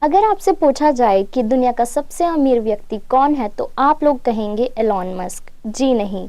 अगर आपसे पूछा जाए कि दुनिया का सबसे अमीर व्यक्ति कौन है तो आप लोग कहेंगे एलॉन मस्क। जी नहीं।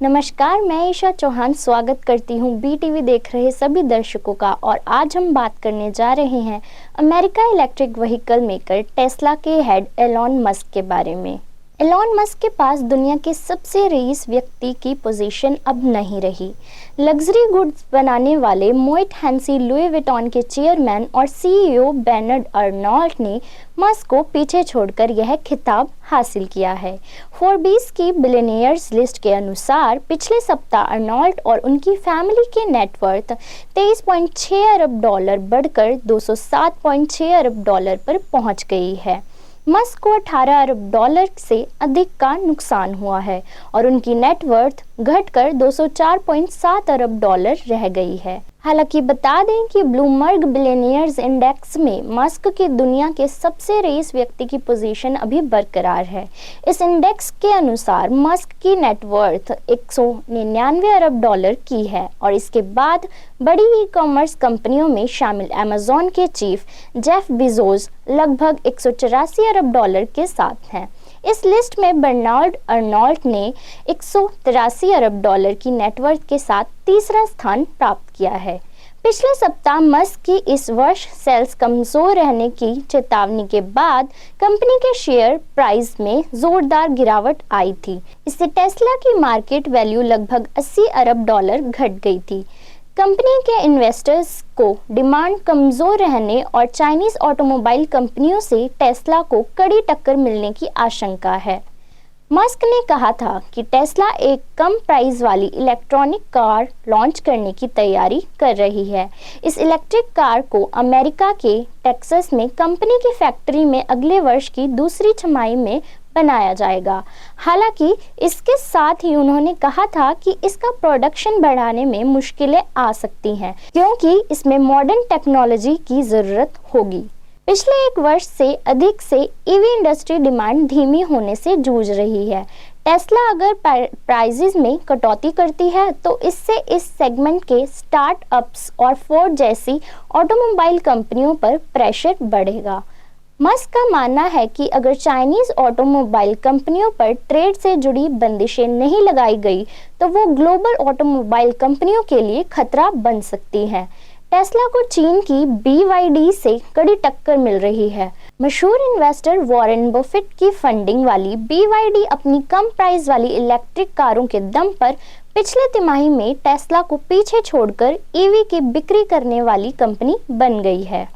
नमस्कार, मैं ईशा चौहान स्वागत करती हूँ BTV देख रहे सभी दर्शकों का। और आज हम बात करने जा रहे हैं America electric vehicle maker Tesla के हेड एलॉन मस्क के बारे में। एलॉन मस्क के पास दुनिया के सबसे रईस व्यक्ति की पोजीशन अब नहीं रही। लग्जरी गुड्स बनाने वाले मोइट हैंसी लुई विटॉन के चेयरमैन और CEO बेर्नार्ड अर्नॉल्ट ने मस्क को पीछे छोड़कर यह खिताब हासिल किया है। फोर्ब्स की बिलियनियर्स लिस्ट के अनुसार पिछले सप्ताह अर्नॉल्ट और उनकी फैमिली के नेटवर्थ $23.6 अरब बढ़कर $207.6 अरब पर पहुंच गई है। मस्क को $18 अरब से अधिक का नुकसान हुआ है और उनकी नेटवर्थ घटकर $204.7 अरब रह गई है। हालांकि बता दें कि ब्लूमबर्ग बिलियनियर्स इंडेक्स में मस्क की दुनिया के सबसे रईस व्यक्ति की पोजीशन अभी बरकरार है। इस इंडेक्स के अनुसार मस्क की नेटवर्थ $199 अरब की है और इसके बाद बड़ी ई-कॉमर्स कंपनियों में शामिल अमेज़न के चीफ जेफ बेजोस लगभग $184 अरब के साथ हैं। इस लिस्ट में बर्नार्ड अर्नॉल्ट ने $183 अरब की नेटवर्थ के साथ तीसरा स्थान प्राप्त किया है। पिछले सप्ताह मस्क की इस वर्ष सेल्स कमजोर रहने की चेतावनी के बाद कंपनी के शेयर प्राइस में जोरदार गिरावट आई थी। इससे टेस्ला की मार्केट वैल्यू लगभग $80 अरब घट गई थी। कंपनी के इन्वेस्टर्स को डिमांड कमजोर रहने और चाइनीज ऑटोमोबाइल कंपनियों से टेस्ला को कड़ी टक्कर मिलने की आशंका है। मस्क ने कहा था कि टेस्ला एक कम प्राइस वाली इलेक्ट्रॉनिक कार लॉन्च करने की तैयारी कर रही है। इस इलेक्ट्रिक कार को अमेरिका के टेक्सास में कंपनी की फैक्ट्री में अगले वर्ष की दूसरी छमाही में बनाया जाएगा। हालांकि इसके साथ ही उन्होंने कहा था कि इसका प्रोडक्शन बढ़ाने में मुश्किलें आ सकती हैं क्योंकि इसमें मॉडर्न टेक्नोलॉजी की ज़रूरत होगी। पिछले एक वर्ष से अधिक से ईवी इंडस्ट्री डिमांड धीमी होने से जूझ रही है। टेस्ला अगर प्राइसेस में कटौती करती है तो इससे इस सेगमेंट के स्टार्टअप्स और फोर्ड जैसी ऑटोमोबाइल कंपनियों पर प्रेशर बढ़ेगा। मस्क का मानना है कि अगर चाइनीज ऑटोमोबाइल कंपनियों पर ट्रेड से जुड़ी बंदिशें नहीं लगाई गई तो वो ग्लोबल ऑटोमोबाइल कंपनियों के लिए खतरा बन सकती हैं। टेस्ला को चीन की BYD से कड़ी टक्कर मिल रही है। मशहूर इन्वेस्टर वॉरेन बफेट की फंडिंग वाली BYD अपनी कम प्राइस वाली इलेक्ट्रिक कारों के दम पर पिछले तिमाही में टेस्ला को पीछे छोड़कर EV की बिक्री करने वाली कंपनी बन गई है।